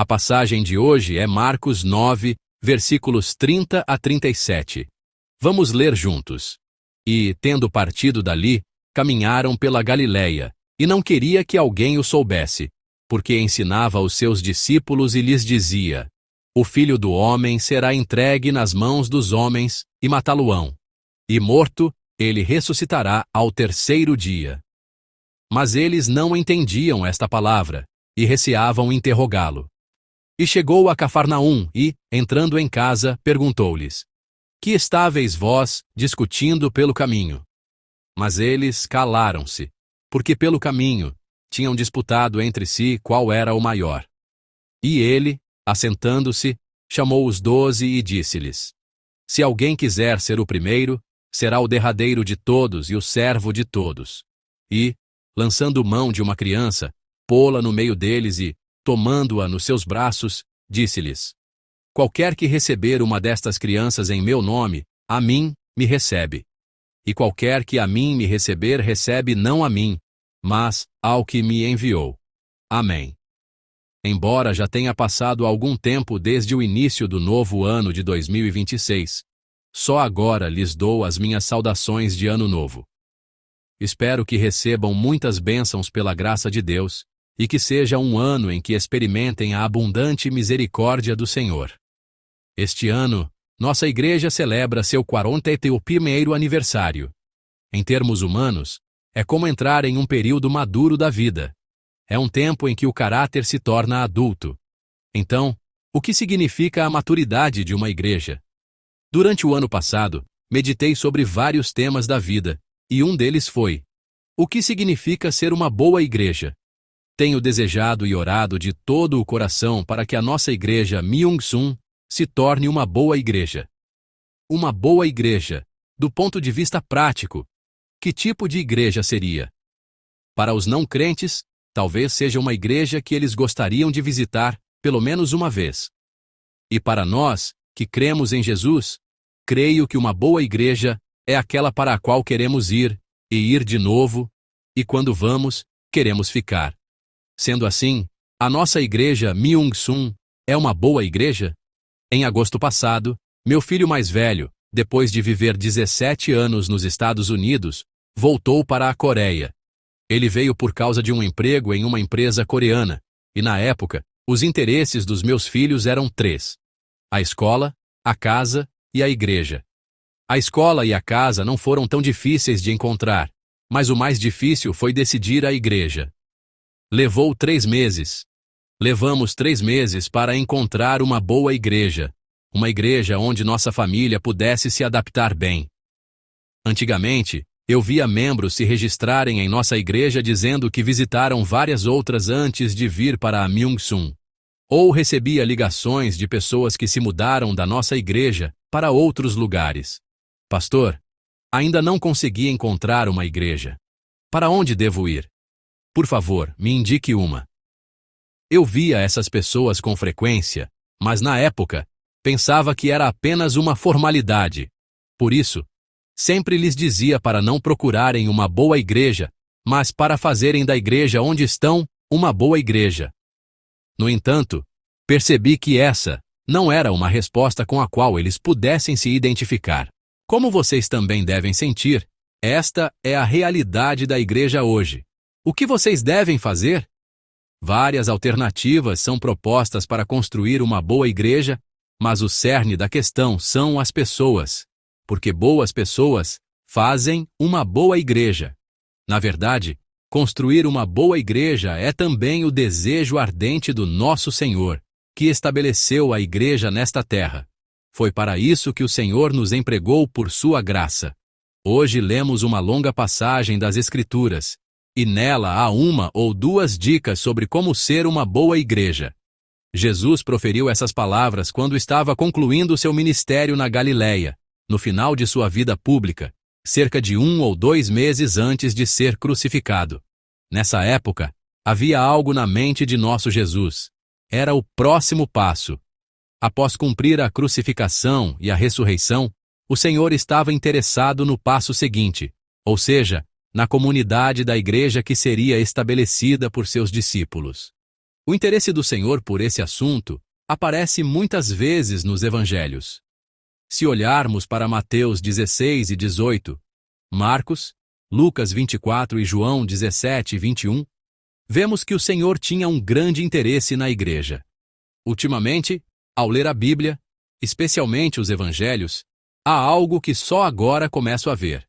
A passagem de hoje é Marcos 9, versículos 30 a 37. Vamos ler juntos. E, tendo partido dali, caminharam pela Galileia, e não queria que alguém o soubesse, porque ensinava aos seus discípulos e lhes dizia: O Filho do Homem será entregue nas mãos dos homens, e matá-lo-ão. E morto, ele ressuscitará ao terceiro dia. Mas eles não entendiam esta palavra, e receavam interrogá-lo. E chegou a Cafarnaum, e, entrando em casa, perguntou-lhes: Que estáveis vós discutindo pelo caminho? Mas eles calaram-se, porque pelo caminho tinham disputado entre si qual era o maior. E ele, assentando-se, chamou os 12 e disse-lhes: Se alguém quiser ser o primeiro, será o derradeiro de todos e o servo de todos. E, lançando mão de uma criança, pô-la no meio deles e, tomando-a nos seus braços, disse-lhes: Qualquer que receber uma destas crianças em meu nome, a mim me recebe. E qualquer que a mim me receber, recebe não a mim, mas ao que me enviou. Amém. Embora já tenha passado algum tempo desde o início do novo ano de 2026, só agora lhes dou as minhas saudações de Ano Novo. Espero que recebam muitas bênçãos pela graça de Deus e que seja um ano em que experimentem a abundante misericórdia do Senhor. Este ano, nossa igreja celebra seu 41º aniversário. Em termos humanos, é como entrar em um período maduro da vida. É um tempo em que o caráter se torna adulto. Então, o que significa a maturidade de uma igreja? Durante o ano passado, meditei sobre vários temas da vida, e um deles foi: o que significa ser uma boa igreja? Tenho desejado e orado de todo o coração para que a nossa igreja Myung-Sung se torne uma boa igreja. Uma boa igreja, do ponto de vista prático, que tipo de igreja seria? Para os não crentes, talvez seja uma igreja que eles gostariam de visitar pelo menos uma vez. E para nós, que cremos em Jesus, creio que uma boa igreja é aquela para a qual queremos ir, e ir de novo, e quando vamos, queremos ficar. Sendo assim, a nossa igreja Myung-Sung é uma boa igreja? Em agosto passado, meu filho mais velho, depois de viver 17 anos nos Estados Unidos, voltou para a Coreia. Ele veio por causa de um emprego em uma empresa coreana, e na época, os interesses dos meus filhos eram 3: a escola, a casa e a igreja. A escola e a casa não foram tão difíceis de encontrar, mas o mais difícil foi decidir a igreja. Levou 3 meses. Levamos 3 meses para encontrar uma boa igreja, uma igreja onde nossa família pudesse se adaptar bem. Antigamente, eu via membros se registrarem em nossa igreja dizendo que visitaram várias outras antes de vir para a Myung-Sung. Ou recebia ligações de pessoas que se mudaram da nossa igreja para outros lugares. Pastor, ainda não consegui encontrar uma igreja. Para onde devo ir? Por favor, me indique uma. Eu via essas pessoas com frequência, mas na época, pensava que era apenas uma formalidade. Por isso, sempre lhes dizia para não procurarem uma boa igreja, mas para fazerem da igreja onde estão uma boa igreja. No entanto, percebi que essa não era uma resposta com a qual eles pudessem se identificar. Como vocês também devem sentir, esta é a realidade da igreja hoje. O que vocês devem fazer? Várias alternativas são propostas para construir uma boa igreja, mas o cerne da questão são as pessoas, porque boas pessoas fazem uma boa igreja. Na verdade, construir uma boa igreja é também o desejo ardente do nosso Senhor, que estabeleceu a igreja nesta terra. Foi para isso que o Senhor nos empregou por sua graça. Hoje lemos uma longa passagem das Escrituras, e nela há 1 ou 2 dicas sobre como ser uma boa igreja. Jesus proferiu essas palavras quando estava concluindo seu ministério na Galileia, no final de sua vida pública, cerca de 1 ou 2 meses antes de ser crucificado. Nessa época, havia algo na mente de nosso Jesus. Era o próximo passo. Após cumprir a crucificação e a ressurreição, o Senhor estava interessado no passo seguinte, ou seja, na comunidade da igreja que seria estabelecida por seus discípulos. O interesse do Senhor por esse assunto aparece muitas vezes nos evangelhos. Se olharmos para Mateus 16 e 18, Marcos, Lucas 24 e João 17 e 21, vemos que o Senhor tinha um grande interesse na igreja. Ultimamente, ao ler a Bíblia, especialmente os evangelhos, há algo que só agora começo a ver.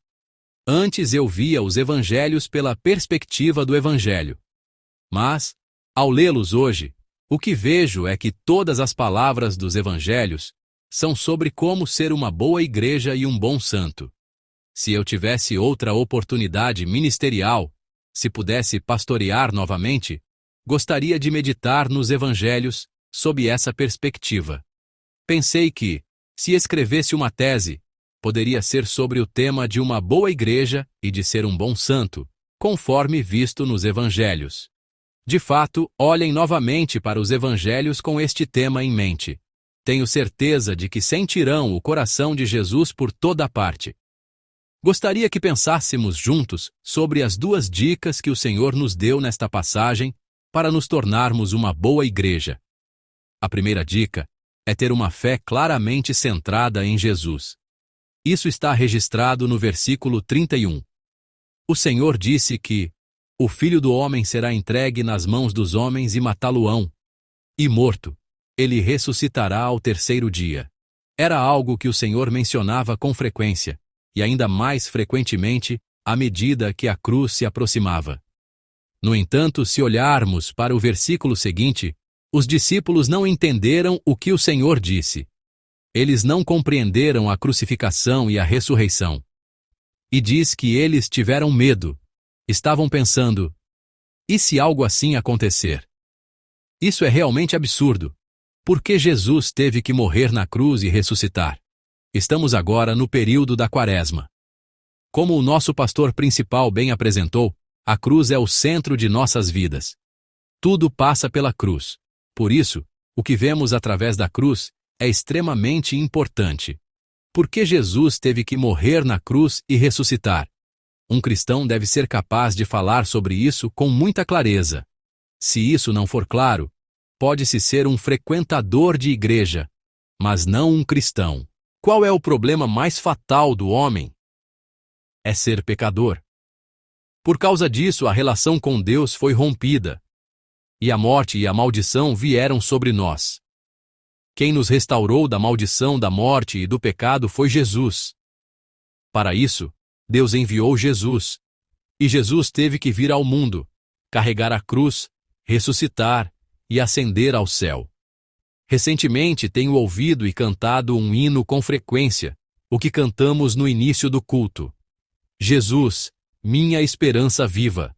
Antes eu via os evangelhos pela perspectiva do evangelho. Mas, ao lê-los hoje, o que vejo é que todas as palavras dos evangelhos são sobre como ser uma boa igreja e um bom santo. Se eu tivesse outra oportunidade ministerial, se pudesse pastorear novamente, gostaria de meditar nos evangelhos sob essa perspectiva. Pensei que, se escrevesse uma tese, poderia ser sobre o tema de uma boa igreja e de ser um bom santo, conforme visto nos evangelhos. De fato, olhem novamente para os evangelhos com este tema em mente. Tenho certeza de que sentirão o coração de Jesus por toda parte. Gostaria que pensássemos juntos sobre as duas dicas que o Senhor nos deu nesta passagem para nos tornarmos uma boa igreja. A primeira dica é ter uma fé claramente centrada em Jesus. Isso está registrado no versículo 31. O Senhor disse que o Filho do Homem será entregue nas mãos dos homens e matá-lo-ão, e morto, ele ressuscitará ao terceiro dia. Era algo que o Senhor mencionava com frequência, e ainda mais frequentemente à medida que a cruz se aproximava. No entanto, se olharmos para o versículo seguinte, os discípulos não entenderam o que o Senhor disse. Eles não compreenderam a crucificação e a ressurreição. E diz que eles tiveram medo. Estavam pensando, e se algo assim acontecer? Isso é realmente absurdo. Por que Jesus teve que morrer na cruz e ressuscitar? Estamos agora no período da Quaresma. Como o nosso pastor principal bem apresentou, a cruz é o centro de nossas vidas. Tudo passa pela cruz. Por isso, o que vemos através da cruz é extremamente importante. Por que Jesus teve que morrer na cruz e ressuscitar? Um cristão deve ser capaz de falar sobre isso com muita clareza. Se isso não for claro, pode-se ser um frequentador de igreja, mas não um cristão. Qual é o problema mais fatal do homem? É ser pecador. Por causa disso, a relação com Deus foi rompida, e a morte e a maldição vieram sobre nós. Quem nos restaurou da maldição da morte e do pecado foi Jesus. Para isso, Deus enviou Jesus, e Jesus teve que vir ao mundo, carregar a cruz, ressuscitar e ascender ao céu. Recentemente tenho ouvido e cantado um hino com frequência, o que cantamos no início do culto. Jesus, minha esperança viva.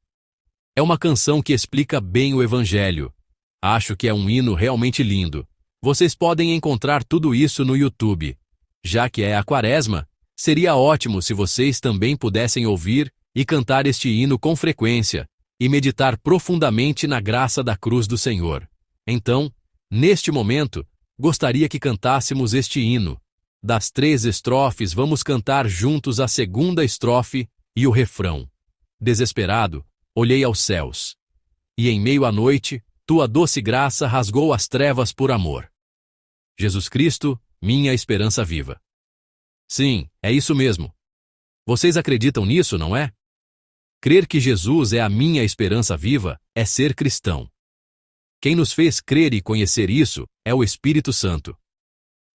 É uma canção que explica bem o Evangelho. Acho que é um hino realmente lindo. Vocês podem encontrar tudo isso no YouTube. Já que é a Quaresma, seria ótimo se vocês também pudessem ouvir e cantar este hino com frequência e meditar profundamente na graça da cruz do Senhor. Então, neste momento, gostaria que cantássemos este hino. Das 3 estrofes, vamos cantar juntos a segunda estrofe e o refrão. Desesperado, olhei aos céus, e em meio à noite, tua doce graça rasgou as trevas por amor. Jesus Cristo, minha esperança viva. Sim, é isso mesmo. Vocês acreditam nisso, não é? Crer que Jesus é a minha esperança viva é ser cristão. Quem nos fez crer e conhecer isso é o Espírito Santo.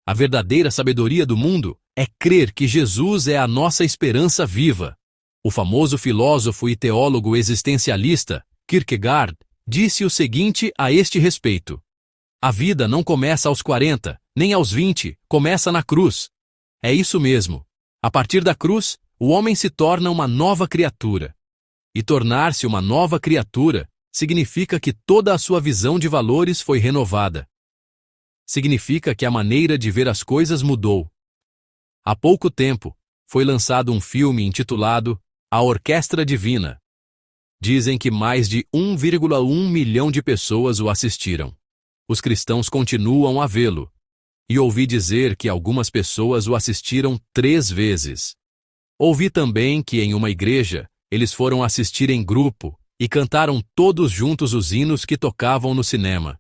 A verdadeira sabedoria do mundo é crer que Jesus é a nossa esperança viva. O famoso filósofo e teólogo existencialista, Kierkegaard, disse o seguinte a este respeito: a vida não começa aos 40, nem aos 20, começa na cruz. É isso mesmo. A partir da cruz, o homem se torna uma nova criatura. E tornar-se uma nova criatura significa que toda a sua visão de valores foi renovada. Significa que a maneira de ver as coisas mudou. Há pouco tempo, foi lançado um filme intitulado A Orquestra Divina. Dizem que mais de 1,1 milhão de pessoas o assistiram. Os cristãos continuam a vê-lo. E ouvi dizer que algumas pessoas o assistiram 3 vezes. Ouvi também que em uma igreja, eles foram assistir em grupo, e cantaram todos juntos os hinos que tocavam no cinema.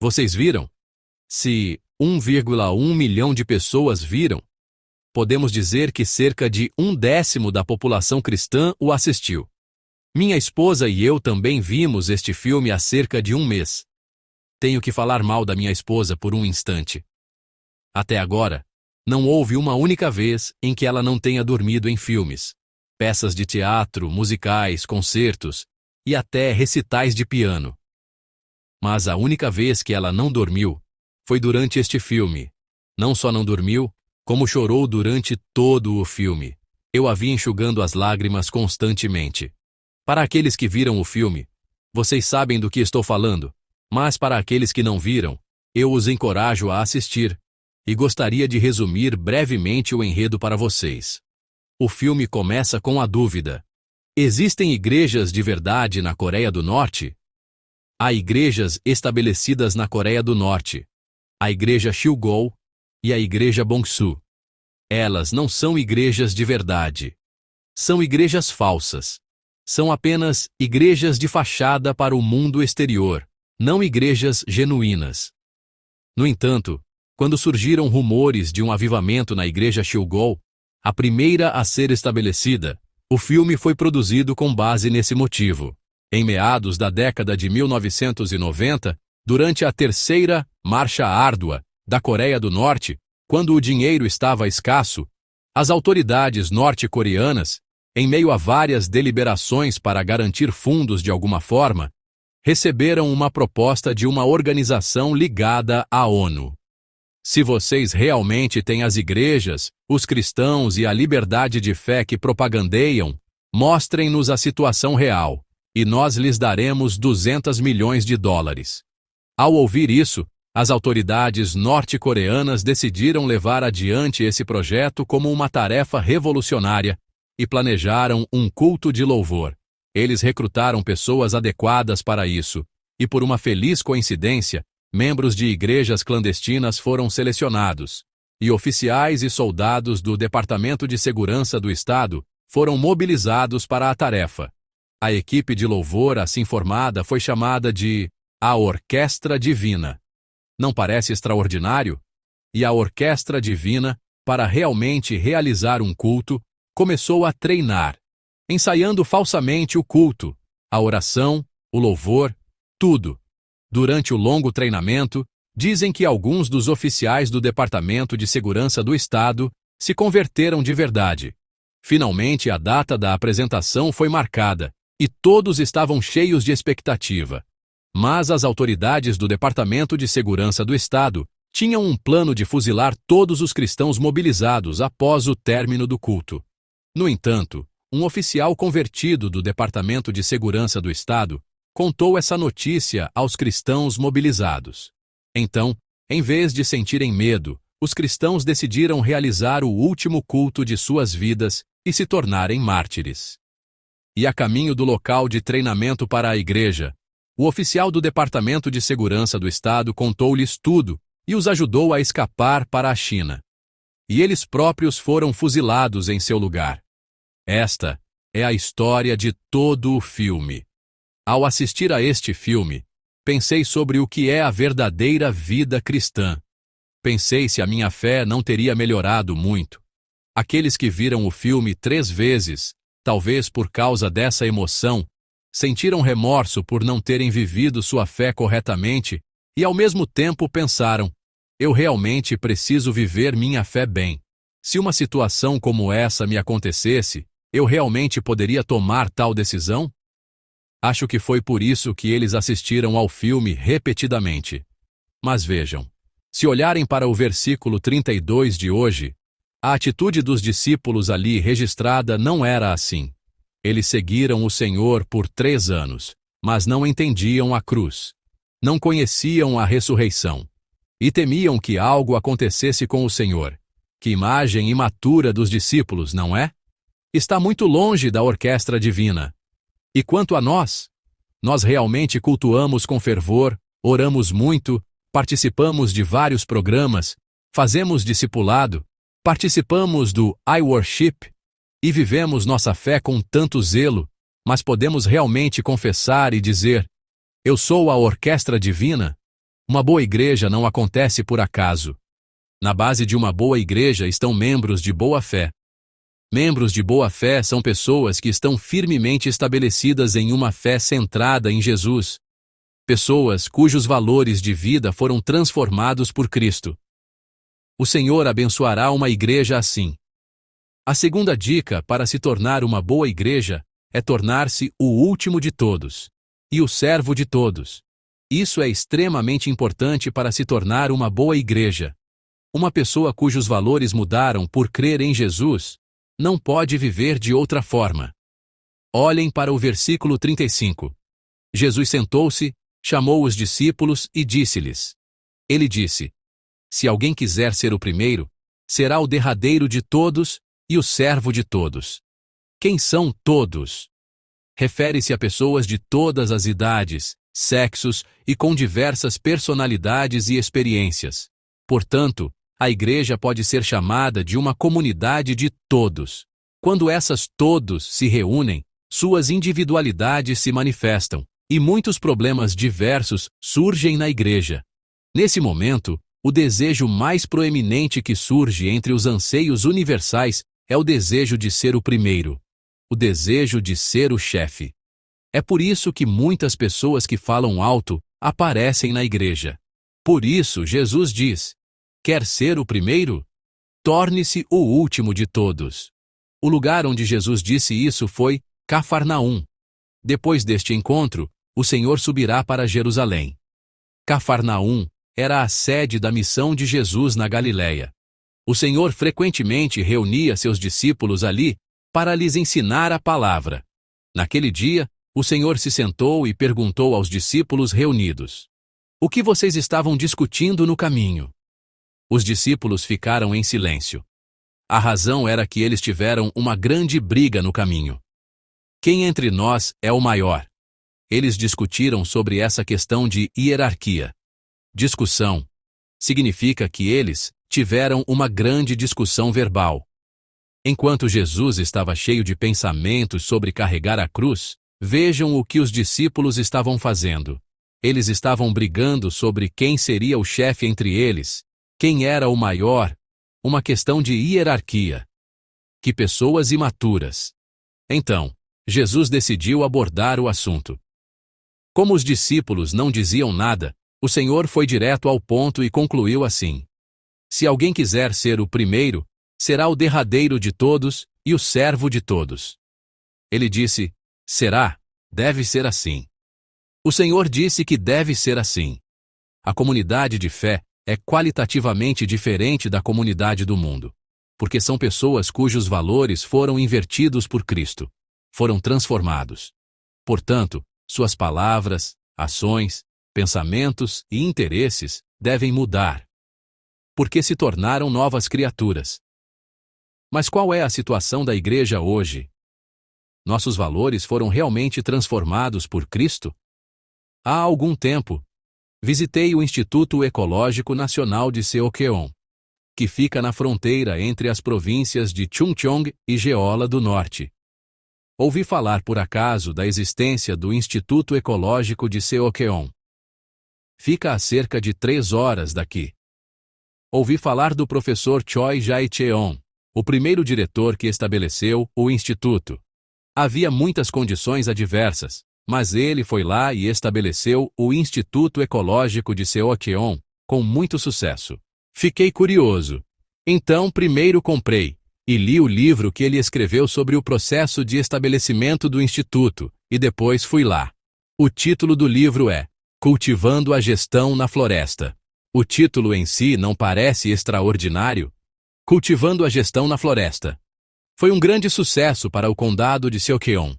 Vocês viram? Se 1,1 milhão de pessoas viram, podemos dizer que cerca de 1/10 da população cristã o assistiu. Minha esposa e eu também vimos este filme há cerca de um mês. Tenho que falar mal da minha esposa por um instante. Até agora, não houve uma única vez em que ela não tenha dormido em filmes, peças de teatro, musicais, concertos e até recitais de piano. Mas a única vez que ela não dormiu foi durante este filme. Não só não dormiu, como chorou durante todo o filme. Eu a vi enxugando as lágrimas constantemente. Para aqueles que viram o filme, vocês sabem do que estou falando, mas para aqueles que não viram, eu os encorajo a assistir e gostaria de resumir brevemente o enredo para vocês. O filme começa com a dúvida: existem igrejas de verdade na Coreia do Norte? Há igrejas estabelecidas na Coreia do Norte, a Igreja Chilgol e a Igreja Bongsu. Elas não são igrejas de verdade. São igrejas falsas. São apenas igrejas de fachada para o mundo exterior, não igrejas genuínas. No entanto, quando surgiram rumores de um avivamento na Igreja Chilgol, a primeira a ser estabelecida, o filme foi produzido com base nesse motivo. Em meados da década de 1990, durante a terceira Marcha Árdua da Coreia do Norte, quando o dinheiro estava escasso, as autoridades norte-coreanas, em meio a várias deliberações para garantir fundos de alguma forma, receberam uma proposta de uma organização ligada à ONU. Se vocês realmente têm as igrejas, os cristãos e a liberdade de fé que propagandeiam, mostrem-nos a situação real, e nós lhes daremos $200 milhões. Ao ouvir isso, as autoridades norte-coreanas decidiram levar adiante esse projeto como uma tarefa revolucionária e planejaram um culto de louvor. Eles recrutaram pessoas adequadas para isso, e por uma feliz coincidência, membros de igrejas clandestinas foram selecionados, e oficiais e soldados do Departamento de Segurança do Estado foram mobilizados para a tarefa. A equipe de louvor assim formada foi chamada de a Orquestra Divina. Não parece extraordinário? E a Orquestra Divina, para realmente realizar um culto, começou a treinar, ensaiando falsamente o culto, a oração, o louvor, tudo. Durante o longo treinamento, dizem que alguns dos oficiais do Departamento de Segurança do Estado se converteram de verdade. Finalmente, a data da apresentação foi marcada, e todos estavam cheios de expectativa. Mas as autoridades do Departamento de Segurança do Estado tinham um plano de fuzilar todos os cristãos mobilizados após o término do culto. No entanto, um oficial convertido do Departamento de Segurança do Estado contou essa notícia aos cristãos mobilizados. Então, em vez de sentirem medo, os cristãos decidiram realizar o último culto de suas vidas e se tornarem mártires. E a caminho do local de treinamento para a igreja, o oficial do Departamento de Segurança do Estado contou-lhes tudo e os ajudou a escapar para a China. E eles próprios foram fuzilados em seu lugar. Esta é a história de todo o filme. Ao assistir a este filme, pensei sobre o que é a verdadeira vida cristã. Pensei se a minha fé não teria melhorado muito. Aqueles que viram o filme 3 vezes, talvez por causa dessa emoção, sentiram remorso por não terem vivido sua fé corretamente e ao mesmo tempo pensaram: eu realmente preciso viver minha fé bem. Se uma situação como essa me acontecesse, eu realmente poderia tomar tal decisão? Acho que foi por isso que eles assistiram ao filme repetidamente. Mas vejam, se olharem para o versículo 32 de hoje, a atitude dos discípulos ali registrada não era assim. Eles seguiram o Senhor por 3 anos, mas não entendiam a cruz. Não conheciam a ressurreição. E temiam que algo acontecesse com o Senhor. Que imagem imatura dos discípulos, não é? Está muito longe da orquestra divina. E quanto a nós? Nós realmente cultuamos com fervor, oramos muito, participamos de vários programas, fazemos discipulado, participamos do I Worship e vivemos nossa fé com tanto zelo, Mas podemos realmente confessar e dizer: eu sou a orquestra divina? Uma boa igreja não acontece por acaso. Na base de uma boa igreja estão membros de boa fé. Membros de boa fé são pessoas que estão firmemente estabelecidas em uma fé centrada em Jesus. Pessoas cujos valores de vida foram transformados por Cristo. O Senhor abençoará uma igreja assim. A segunda dica para se tornar uma boa igreja é tornar-se o último de todos e o servo de todos. Isso é extremamente importante para se tornar uma boa igreja. Uma pessoa cujos valores mudaram por crer em Jesus não pode viver de outra forma. Olhem para o versículo 35. Jesus sentou-se, chamou os discípulos e disse-lhes. Ele disse: se alguém quiser ser o primeiro, será o derradeiro de todos e o servo de todos. Quem são todos? Refere-se a pessoas de todas as idades, sexos e com diversas personalidades e experiências. Portanto, a igreja pode ser chamada de uma comunidade de todos. Quando essas todos se reúnem, suas individualidades se manifestam, e muitos problemas diversos surgem na igreja. Nesse momento, o desejo mais proeminente que surge entre os anseios universais é o desejo de ser o primeiro. O desejo de ser o chefe. É por isso que muitas pessoas que falam alto aparecem na igreja. Por isso, Jesus diz: quer ser o primeiro? Torne-se o último de todos. O lugar onde Jesus disse isso foi Cafarnaum. Depois deste encontro, o Senhor subirá para Jerusalém. Cafarnaum era a sede da missão de Jesus na Galileia. O Senhor frequentemente reunia seus discípulos ali para lhes ensinar a palavra. Naquele dia, o Senhor se sentou e perguntou aos discípulos reunidos: o que vocês estavam discutindo no caminho? Os discípulos ficaram em silêncio. A razão era que eles tiveram uma grande briga no caminho. Quem entre nós é o maior? Eles discutiram sobre essa questão de hierarquia. Discussão significa que eles tiveram uma grande discussão verbal. Enquanto Jesus estava cheio de pensamentos sobre carregar a cruz, vejam o que os discípulos estavam fazendo. Eles estavam brigando sobre quem seria o chefe entre eles, quem era o maior, uma questão de hierarquia. Que pessoas imaturas. Então, Jesus decidiu abordar o assunto. Como os discípulos não diziam nada, o Senhor foi direto ao ponto e concluiu assim: se alguém quiser ser o primeiro, será o derradeiro de todos e o servo de todos. Ele disse: será? Deve ser assim. O Senhor disse que deve ser assim. A comunidade de fé é qualitativamente diferente da comunidade do mundo, porque são pessoas cujos valores foram invertidos por Cristo, foram transformados. Portanto, suas palavras, ações, pensamentos e interesses devem mudar, porque se tornaram novas criaturas. Mas qual é a situação da igreja hoje? Nossos valores foram realmente transformados por Cristo? Há algum tempo, visitei o Instituto Ecológico Nacional de Seokeon, que fica na fronteira entre as províncias de Chungcheong e Jeolla do Norte. Ouvi falar por acaso da existência do Instituto Ecológico de Seokeon. Fica a cerca de 3 horas daqui. Ouvi falar do professor Choi Jae-cheon, o primeiro diretor que estabeleceu o Instituto. Havia muitas condições adversas, mas ele foi lá e estabeleceu o Instituto Ecológico de Seokeon com muito sucesso. Fiquei curioso. Então, primeiro comprei e li o livro que ele escreveu sobre o processo de estabelecimento do Instituto, e depois fui lá. O título do livro é Cultivando a Gestão na Floresta. O título em si não parece extraordinário? Cultivando a Gestão na Floresta. Foi um grande sucesso para o condado de Seokeon.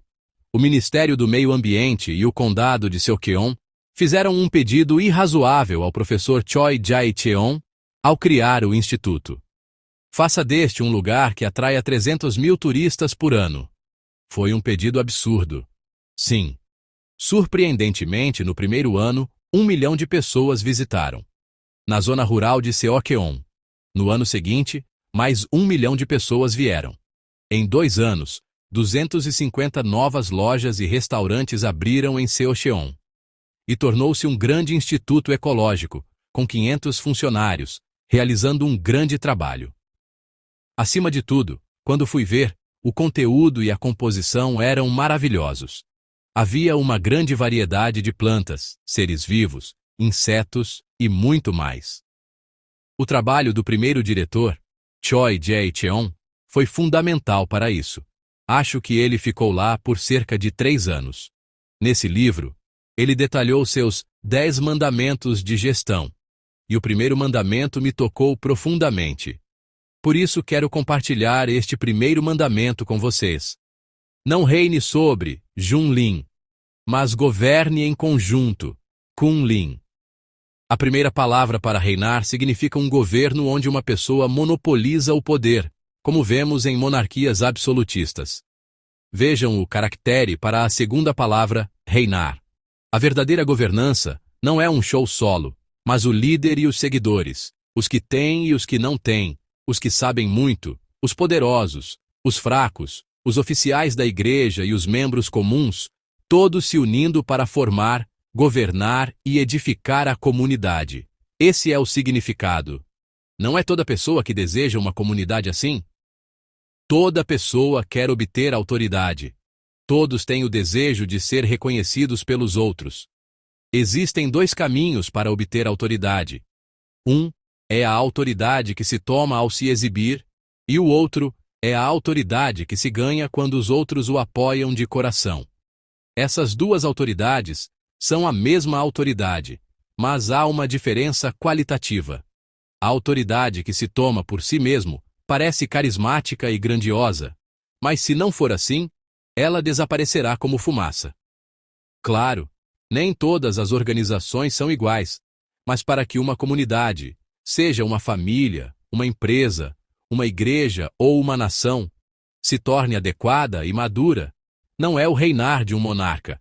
O Ministério do Meio Ambiente e o condado de Seokeon fizeram um pedido irrazoável ao professor Choi Jae-cheon ao criar o instituto. Faça deste um lugar que atraia 300 mil turistas por ano. Foi um pedido absurdo. Sim. Surpreendentemente, no primeiro ano, 1 milhão de pessoas visitaram. Na zona rural de Seokeon. No ano seguinte, mais 1 milhão de pessoas vieram. Em 2 anos, 250 novas lojas e restaurantes abriram em Seocheon. E tornou-se um grande instituto ecológico, com 500 funcionários, realizando um grande trabalho. Acima de tudo, quando fui ver, o conteúdo e a composição eram maravilhosos. Havia uma grande variedade de plantas, seres vivos, insetos e muito mais. O trabalho do primeiro diretor, Choi Jae-cheon, foi fundamental para isso. Acho que ele ficou lá por cerca de 3 anos. Nesse livro, ele detalhou seus 10 mandamentos de gestão. E o primeiro mandamento me tocou profundamente. Por isso quero compartilhar este primeiro mandamento com vocês. Não reine sobre Junlin, mas governe em conjunto, Kunlin. A primeira palavra para reinar significa um governo onde uma pessoa monopoliza o poder, como vemos em monarquias absolutistas. Vejam o caractere para a segunda palavra, reinar. A verdadeira governança não é um show solo, mas o líder e os seguidores, os que têm e os que não têm, os que sabem muito, os poderosos, os fracos, os oficiais da igreja e os membros comuns, todos se unindo para formar, governar e edificar a comunidade. Esse é o significado. Não é toda pessoa que deseja uma comunidade assim? Toda pessoa quer obter autoridade. Todos têm o desejo de ser reconhecidos pelos outros. Existem 2 caminhos para obter autoridade. Um é a autoridade que se toma ao se exibir, e o outro é a autoridade que se ganha quando os outros o apoiam de coração. Essas 2 autoridades são a mesma autoridade, mas há uma diferença qualitativa. A autoridade que se toma por si mesmo parece carismática e grandiosa, mas se não for assim, ela desaparecerá como fumaça. Claro, nem todas as organizações são iguais, mas para que uma comunidade, seja uma família, uma empresa, uma igreja ou uma nação, se torne adequada e madura, não é o reinar de um monarca,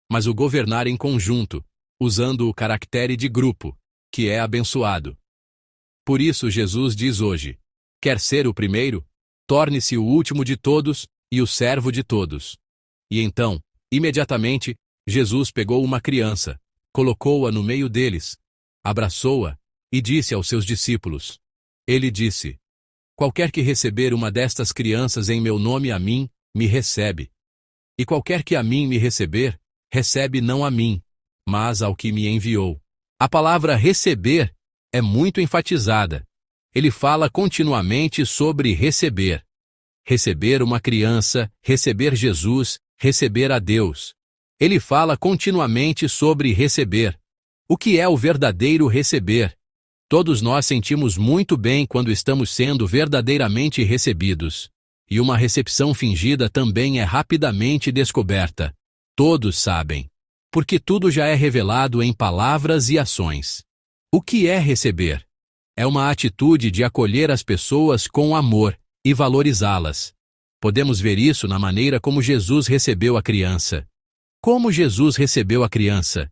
mas o governar em conjunto, usando o caractere de grupo, que é abençoado. Por isso Jesus diz hoje, quer ser o primeiro? Torne-se o último de todos e o servo de todos. E então, imediatamente, Jesus pegou uma criança, colocou-a no meio deles, abraçou-a e disse aos seus discípulos. Ele disse, qualquer que receber uma destas crianças em meu nome a mim, me recebe. E qualquer que a mim me receber, recebe não a mim, mas ao que me enviou. A palavra receber é muito enfatizada. Ele fala continuamente sobre receber. Receber uma criança, receber Jesus, receber a Deus. Ele fala continuamente sobre receber. O que é o verdadeiro receber? Todos nós sentimos muito bem quando estamos sendo verdadeiramente recebidos. E uma recepção fingida também é rapidamente descoberta. Todos sabem. Porque tudo já é revelado em palavras e ações. O que é receber? É uma atitude de acolher as pessoas com amor e valorizá-las. Podemos ver isso na maneira como Jesus recebeu a criança. Como Jesus recebeu a criança?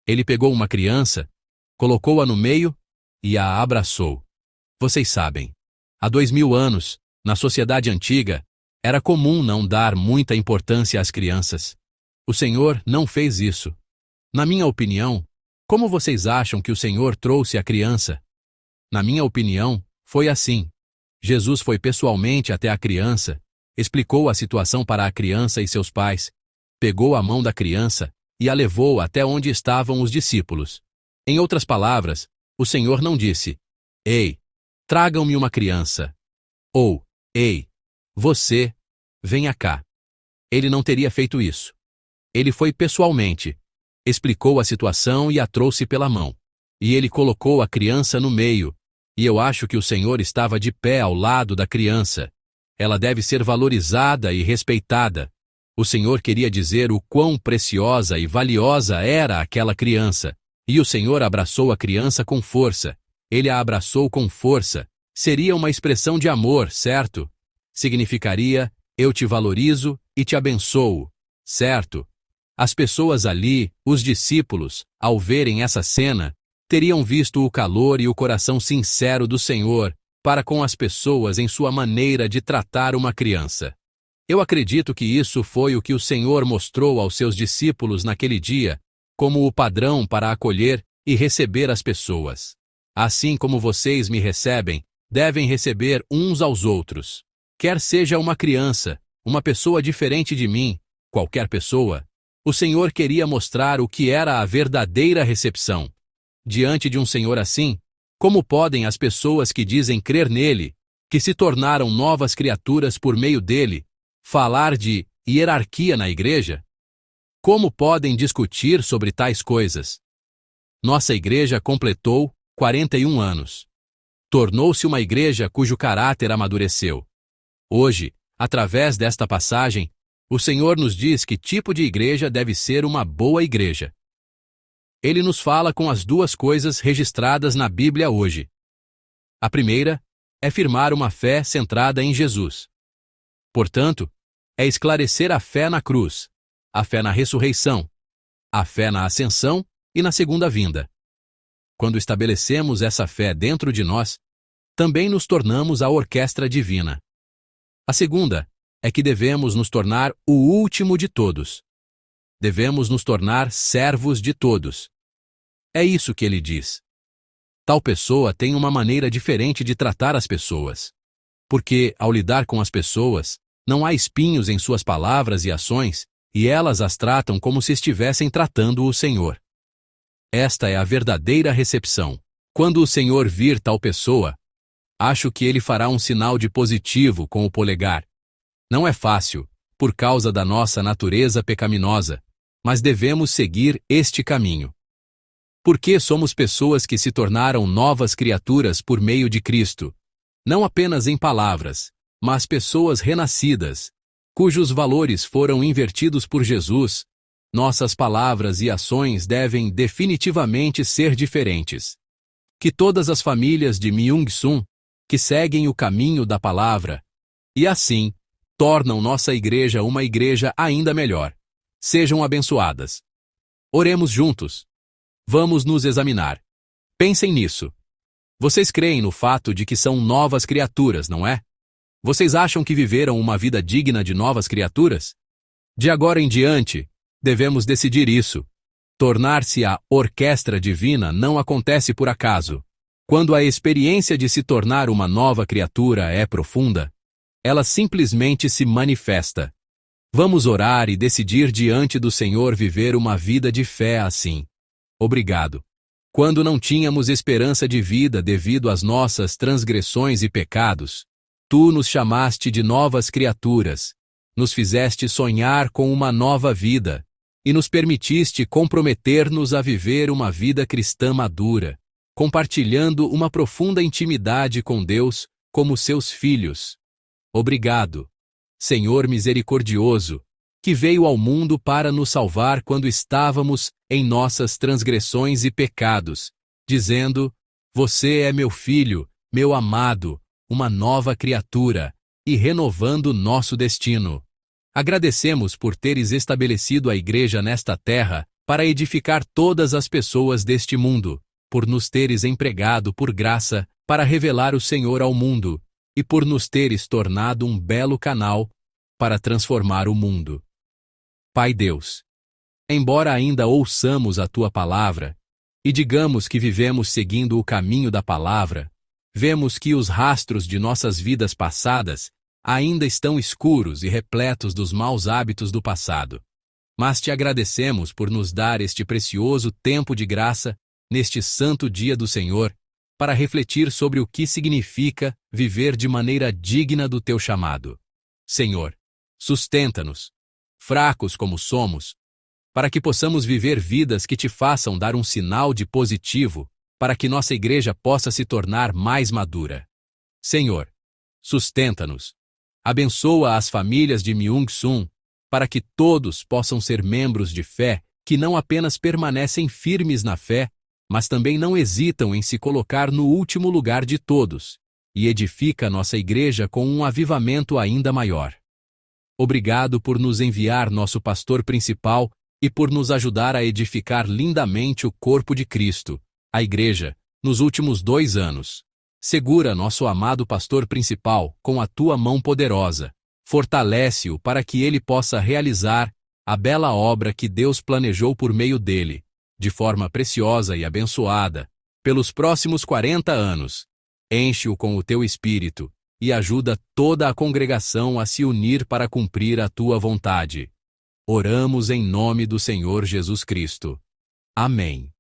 Ele pegou uma criança, colocou-a no meio e a abraçou. Vocês sabem, há 2000 anos, na sociedade antiga, era comum não dar muita importância às crianças. O Senhor não fez isso. Na minha opinião, como vocês acham que o Senhor trouxe a criança? Na minha opinião, foi assim. Jesus foi pessoalmente até a criança, explicou a situação para a criança e seus pais, pegou a mão da criança e a levou até onde estavam os discípulos. Em outras palavras, o Senhor não disse, ei, tragam-me uma criança, ou, ei, você, venha cá. Ele não teria feito isso. Ele foi pessoalmente, explicou a situação e a trouxe pela mão. E ele colocou a criança no meio, e eu acho que o Senhor estava de pé ao lado da criança. Ela deve ser valorizada e respeitada. O Senhor queria dizer o quão preciosa e valiosa era aquela criança. E o Senhor abraçou a criança com força. Ele a abraçou com força. Seria uma expressão de amor, certo? Significaria, eu te valorizo e te abençoo, certo? As pessoas ali, os discípulos, ao verem essa cena, teriam visto o calor e o coração sincero do Senhor para com as pessoas em sua maneira de tratar uma criança. Eu acredito que isso foi o que o Senhor mostrou aos seus discípulos naquele dia, como o padrão para acolher e receber as pessoas. Assim como vocês me recebem, devem receber uns aos outros. Quer seja uma criança, uma pessoa diferente de mim, qualquer pessoa, o Senhor queria mostrar o que era a verdadeira recepção. Diante de um Senhor assim, como podem as pessoas que dizem crer nele, que se tornaram novas criaturas por meio dele, falar de hierarquia na igreja? Como podem discutir sobre tais coisas? Nossa igreja completou 41 anos. Tornou-se uma igreja cujo caráter amadureceu. Hoje, através desta passagem, o Senhor nos diz que tipo de igreja deve ser uma boa igreja. Ele nos fala com as duas coisas registradas na Bíblia hoje. A primeira é firmar uma fé centrada em Jesus. Portanto, é esclarecer a fé na cruz, a fé na ressurreição, a fé na ascensão e na segunda vinda. Quando estabelecemos essa fé dentro de nós, também nos tornamos a orquestra divina. A segunda é que devemos nos tornar o último de todos. Devemos nos tornar servos de todos. É isso que ele diz. Tal pessoa tem uma maneira diferente de tratar as pessoas. Porque, ao lidar com as pessoas, não há espinhos em suas palavras e ações, e elas as tratam como se estivessem tratando o Senhor. Esta é a verdadeira recepção. Quando o Senhor vir tal pessoa, acho que ele fará um sinal de positivo com o polegar. Não é fácil, por causa da nossa natureza pecaminosa, mas devemos seguir este caminho. Porque somos pessoas que se tornaram novas criaturas por meio de Cristo, não apenas em palavras, mas pessoas renascidas, cujos valores foram invertidos por Jesus. Nossas palavras e ações devem definitivamente ser diferentes. Que todas as famílias de Myung-Sun, que seguem o caminho da palavra, e assim, tornam nossa igreja uma igreja ainda melhor, sejam abençoadas. Oremos juntos. Vamos nos examinar. Pensem nisso. Vocês creem no fato de que são novas criaturas, não é? Vocês acham que viveram uma vida digna de novas criaturas? De agora em diante, devemos decidir isso. Tornar-se a orquestra divina não acontece por acaso. Quando a experiência de se tornar uma nova criatura é profunda, ela simplesmente se manifesta. Vamos orar e decidir diante do Senhor viver uma vida de fé assim. Obrigado. Quando não tínhamos esperança de vida devido às nossas transgressões e pecados, Tu nos chamaste de novas criaturas, nos fizeste sonhar com uma nova vida e nos permitiste comprometer-nos a viver uma vida cristã madura, compartilhando uma profunda intimidade com Deus como seus filhos. Obrigado, Senhor misericordioso, que veio ao mundo para nos salvar quando estávamos em nossas transgressões e pecados, dizendo: Você é meu filho, meu amado, uma nova criatura, e renovando nosso destino. Agradecemos por teres estabelecido a igreja nesta terra para edificar todas as pessoas deste mundo, por nos teres empregado por graça para revelar o Senhor ao mundo, e por nos teres tornado um belo canal para transformar o mundo. Pai Deus, embora ainda ouçamos a Tua palavra, e digamos que vivemos seguindo o caminho da palavra, vemos que os rastros de nossas vidas passadas ainda estão escuros e repletos dos maus hábitos do passado. Mas te agradecemos por nos dar este precioso tempo de graça, neste santo dia do Senhor, para refletir sobre o que significa viver de maneira digna do teu chamado. Senhor, sustenta-nos, fracos como somos, para que possamos viver vidas que te façam dar um sinal de positivo, para que nossa igreja possa se tornar mais madura. Senhor, sustenta-nos. Abençoa as famílias de Myung-Sun, para que todos possam ser membros de fé que não apenas permanecem firmes na fé, mas também não hesitam em se colocar no último lugar de todos, e edifica nossa igreja com um avivamento ainda maior. Obrigado por nos enviar nosso pastor principal e por nos ajudar a edificar lindamente o corpo de Cristo, a igreja, nos últimos 2 anos. Segura nosso amado pastor principal com a tua mão poderosa, Fortalece-o para que ele possa realizar a bela obra que Deus planejou por meio dele, de forma preciosa e abençoada, pelos próximos 40 anos. Enche-o com o teu espírito e ajuda toda a congregação a se unir para cumprir a tua vontade. Oramos em nome do Senhor Jesus Cristo. Amém.